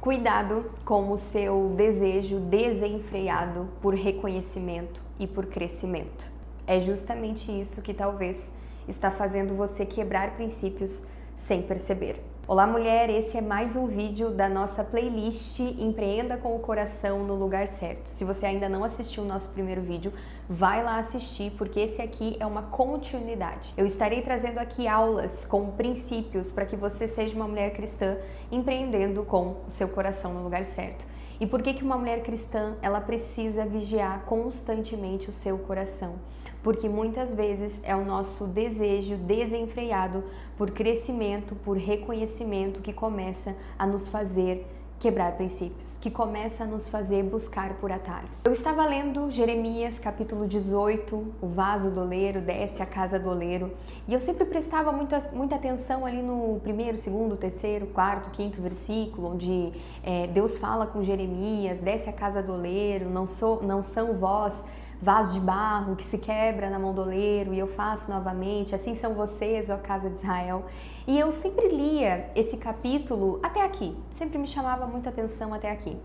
Cuidado com o seu desejo desenfreado por reconhecimento e por crescimento. É justamente isso que talvez está fazendo você quebrar princípios sem perceber. Olá mulher, esse é mais um vídeo da nossa playlist Empreenda com o Coração no Lugar Certo. Se você ainda não assistiu o nosso primeiro vídeo, vai lá assistir, porque esse aqui é uma continuidade. Eu estarei trazendo aqui aulas com princípios para que você seja uma mulher cristã empreendendo com o seu coração no lugar certo. E por que uma mulher cristã ela precisa vigiar constantemente o seu coração? Porque muitas vezes é o nosso desejo desenfreado por crescimento, por reconhecimento que começa a nos fazer quebrar princípios, que começa a nos fazer buscar por atalhos. Eu estava lendo Jeremias capítulo 18, o vaso do oleiro desce a casa do oleiro, e eu sempre prestava muita atenção ali no primeiro, segundo, terceiro, quarto, quinto versículo, onde Deus fala com Jeremias, desce a casa do oleiro, não são vós vaso de barro que se quebra na mão do oleiro e eu faço novamente, assim são vocês, ó casa de Israel. E eu sempre lia esse capítulo até aqui, sempre me chamava muita atenção até aqui.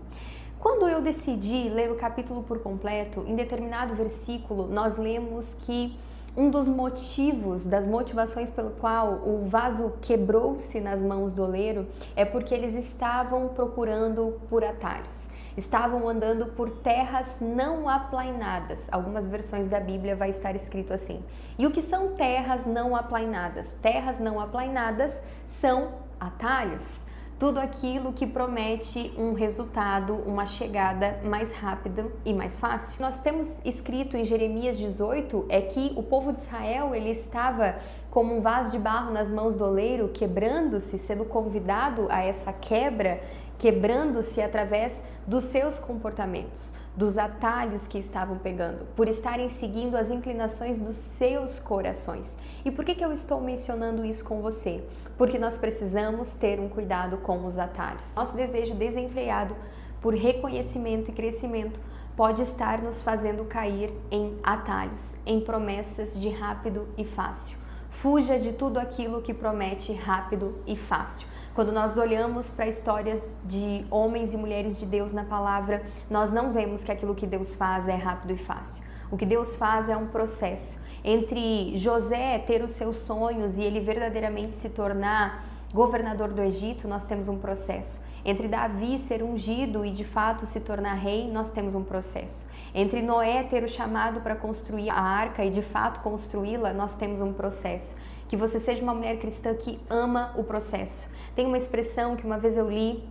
Quando eu decidi ler o capítulo por completo, em determinado versículo, nós lemos que um dos motivos, das motivações pelo qual o vaso quebrou-se nas mãos do oleiro é porque eles estavam procurando por atalhos. Estavam andando por terras não aplainadas. Algumas versões da Bíblia vai estar escrito assim. E o que são terras não aplainadas? Terras não aplainadas são atalhos. Tudo aquilo que promete um resultado, uma chegada mais rápida e mais fácil. Nós temos escrito em Jeremias 18 é que o povo de Israel ele estava como um vaso de barro nas mãos do oleiro, quebrando-se, sendo convidado a essa quebra, quebrando-se através dos seus comportamentos, dos atalhos que estavam pegando, por estarem seguindo as inclinações dos seus corações. E por que eu estou mencionando isso com você? Porque nós precisamos ter um cuidado com os atalhos. Nosso desejo desenfreado por reconhecimento e crescimento pode estar nos fazendo cair em atalhos, em promessas de rápido e fácil. Fuja de tudo aquilo que promete rápido e fácil. Quando nós olhamos para histórias de homens e mulheres de Deus na palavra, nós não vemos que aquilo que Deus faz é rápido e fácil. O que Deus faz é um processo. Entre José ter os seus sonhos e ele verdadeiramente se tornar governador do Egito, nós temos um processo. Entre Davi ser ungido e de fato se tornar rei, nós temos um processo. Entre Noé ter o chamado para construir a arca e de fato construí-la, nós temos um processo. Que você seja uma mulher cristã que ama o processo. Tem uma expressão que uma vez eu li,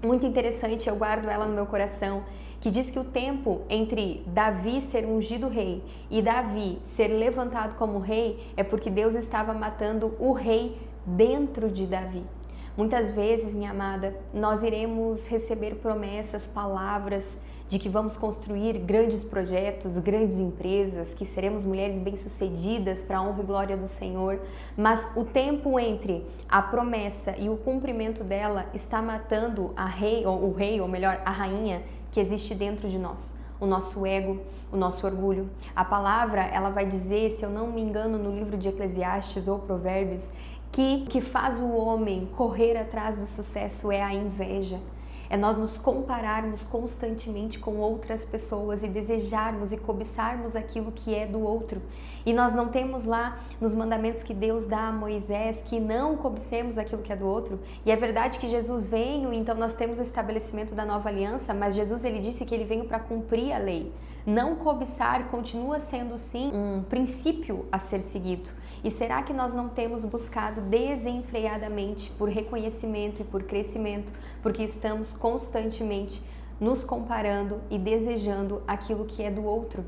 muito interessante, eu guardo ela no meu coração, que diz que o tempo entre Davi ser ungido rei e Davi ser levantado como rei é porque Deus estava matando o rei dentro de Davi. Muitas vezes, minha amada, nós iremos receber promessas, palavras de que vamos construir grandes projetos, grandes empresas, que seremos mulheres bem-sucedidas para a honra e glória do Senhor, mas o tempo entre a promessa e o cumprimento dela está matando o rei, ou melhor, a rainha que existe dentro de nós. O nosso ego, o nosso orgulho. A palavra, ela vai dizer, se eu não me engano, no livro de Eclesiastes ou Provérbios, que o que faz o homem correr atrás do sucesso é a inveja. É nós nos compararmos constantemente com outras pessoas e desejarmos e cobiçarmos aquilo que é do outro. E nós não temos lá nos mandamentos que Deus dá a Moisés que não cobicemos aquilo que é do outro. E é verdade que Jesus veio, então nós temos o estabelecimento da nova aliança, mas Jesus ele disse que ele veio para cumprir a lei. Não cobiçar continua sendo sim um princípio a ser seguido. E será que nós não temos buscado desenfreadamente por reconhecimento e por crescimento, porque estamos constantemente nos comparando e desejando aquilo que é do outro?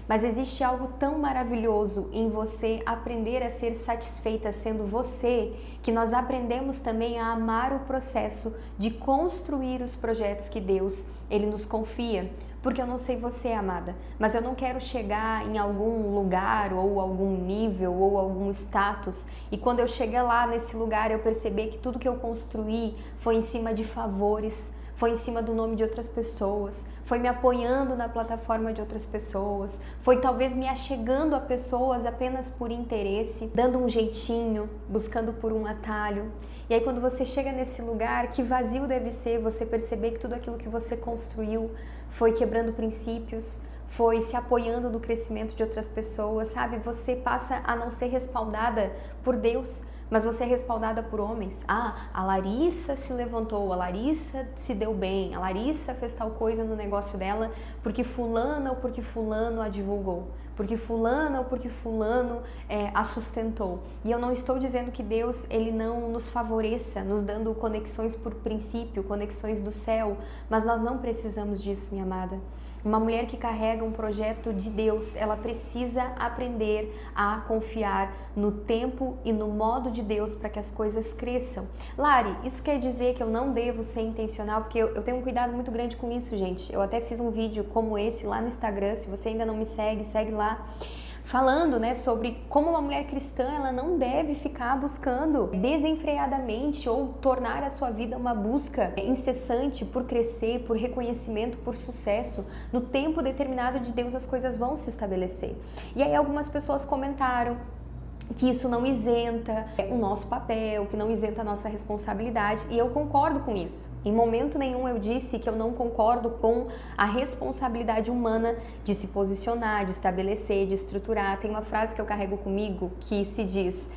Mas existe algo tão maravilhoso em você aprender a ser satisfeita sendo você, que nós aprendemos também a amar o processo de construir os projetos que Deus ele nos confia. Porque eu não sei você, amada, mas eu não quero chegar em algum lugar ou algum nível ou algum status e quando eu chegar lá nesse lugar eu perceber que tudo que eu construí foi em cima de favores, foi em cima do nome de outras pessoas, foi me apoiando na plataforma de outras pessoas, foi talvez me achegando a pessoas apenas por interesse, dando um jeitinho, buscando por um atalho. E aí quando você chega nesse lugar, que vazio deve ser você perceber que tudo aquilo que você construiu foi quebrando princípios, foi se apoiando no crescimento de outras pessoas, sabe? Você passa a não ser respaldada por Deus, mas você é respaldada por homens. Ah, a Larissa se levantou, a Larissa se deu bem, a Larissa fez tal coisa no negócio dela porque fulana ou porque fulano a divulgou, porque fulana ou porque fulano a sustentou. E eu não estou dizendo que Deus ele não nos favoreça, nos dando conexões por princípio, conexões do céu, mas nós não precisamos disso, minha amada. Uma mulher que carrega um projeto de Deus, ela precisa aprender a confiar no tempo e no modo de Deus para que as coisas cresçam. Lari, isso quer dizer que eu não devo ser intencional? Porque eu tenho um cuidado muito grande com isso, gente. Eu até fiz um vídeo como esse lá no Instagram, se você ainda não me segue, segue lá. Falando, né, sobre como uma mulher cristã ela não deve ficar buscando desenfreadamente ou tornar a sua vida uma busca incessante por crescer, por reconhecimento, por sucesso. No tempo determinado de Deus as coisas vão se estabelecer. E aí algumas pessoas comentaram que isso não isenta o nosso papel, que não isenta a nossa responsabilidade, e eu concordo com isso. Em momento nenhum eu disse que eu não concordo com a responsabilidade humana de se posicionar, de estabelecer, de estruturar. Tem uma frase que eu carrego comigo que se diz: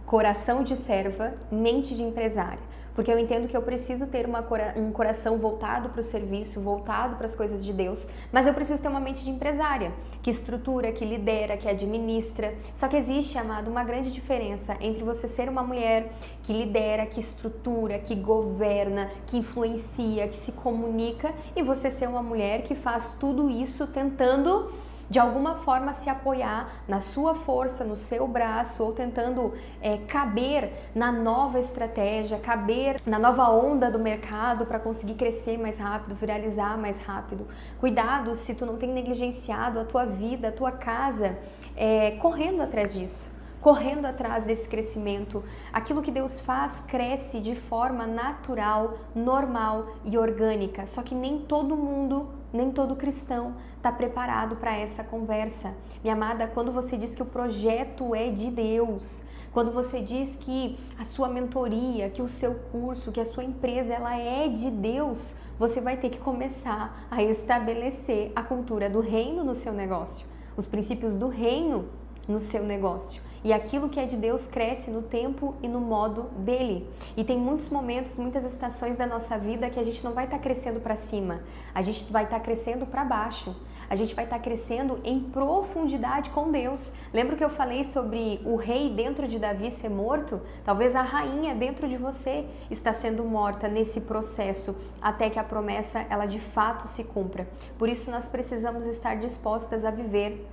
coração de serva, mente de empresária. Porque eu entendo que eu preciso ter um coração voltado para o serviço, voltado para as coisas de Deus, mas eu preciso ter uma mente de empresária, que estrutura, que lidera, que administra. Só que existe, amado, uma grande diferença entre você ser uma mulher que lidera, que estrutura, que governa, que influencia, que se comunica, e você ser uma mulher que faz tudo isso tentando de alguma forma se apoiar na sua força, no seu braço, ou tentando caber na nova estratégia, caber na nova onda do mercado para conseguir crescer mais rápido, viralizar mais rápido. Cuidado se tu não tem negligenciado a tua vida, a tua casa, correndo atrás disso. Correndo atrás desse crescimento. Aquilo que Deus faz cresce de forma natural, normal e orgânica, só que nem todo mundo, nem todo cristão está preparado para essa conversa. Minha amada, quando você diz que o projeto é de Deus, quando você diz que a sua mentoria, que o seu curso, que a sua empresa, ela é de Deus, você vai ter que começar a estabelecer a cultura do reino no seu negócio, os princípios do reino no seu negócio. E aquilo que é de Deus cresce no tempo e no modo dele. E tem muitos momentos, muitas estações da nossa vida que a gente não vai estar crescendo para cima, a gente vai estar crescendo para baixo. A gente vai estar crescendo em profundidade com Deus. Lembra que eu falei sobre o rei dentro de Davi ser morto? Talvez a rainha dentro de você está sendo morta nesse processo até que a promessa ela de fato se cumpra. Por isso nós precisamos estar dispostas a viver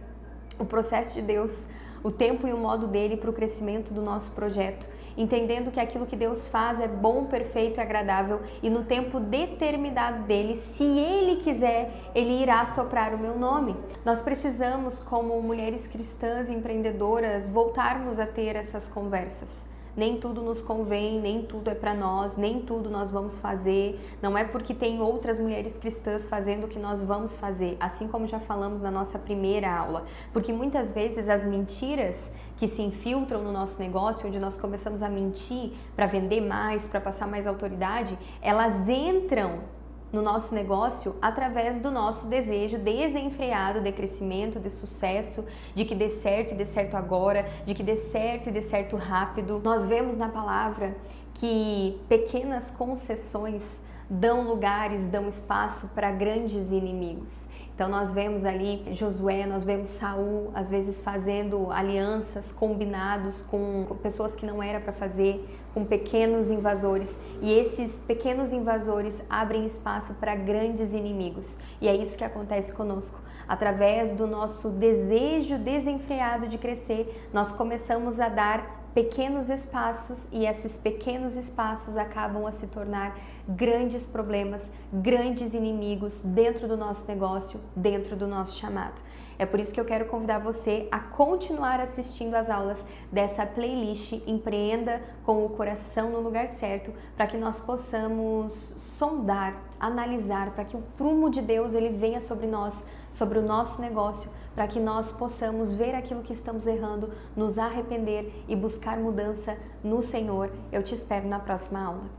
o processo de Deus, o tempo e o modo dele para o crescimento do nosso projeto, entendendo que aquilo que Deus faz é bom, perfeito e agradável, e no tempo determinado dele, se ele quiser, ele irá soprar o meu nome. Nós precisamos, como mulheres cristãs e empreendedoras, voltarmos a ter essas conversas. Nem tudo nos convém, nem tudo é para nós, nem tudo nós vamos fazer. Não é porque tem outras mulheres cristãs fazendo o que nós vamos fazer, assim como já falamos na nossa primeira aula. Porque muitas vezes as mentiras que se infiltram no nosso negócio, onde nós começamos a mentir para vender mais, para passar mais autoridade, elas entram no nosso negócio através do nosso desejo desenfreado de crescimento, de sucesso, de que dê certo e dê certo agora, de que dê certo e dê certo rápido. Nós vemos na palavra que pequenas concessões dão lugares, dão espaço para grandes inimigos. Então nós vemos ali Josué, nós vemos Saul, às vezes fazendo alianças, combinados com pessoas que não era para fazer, com pequenos invasores. E esses pequenos invasores abrem espaço para grandes inimigos. E é isso que acontece conosco. Através do nosso desejo desenfreado de crescer, nós começamos a dar pequenos espaços, e esses pequenos espaços acabam a se tornar grandes problemas, grandes inimigos dentro do nosso negócio, dentro do nosso chamado. É por isso que eu quero convidar você a continuar assistindo às aulas dessa playlist Empreenda com o Coração no Lugar Certo, para que nós possamos sondar, analisar, para que o prumo de Deus ele venha sobre nós, sobre o nosso negócio, para que nós possamos ver aquilo que estamos errando, nos arrepender e buscar mudança no Senhor. Eu te espero na próxima aula.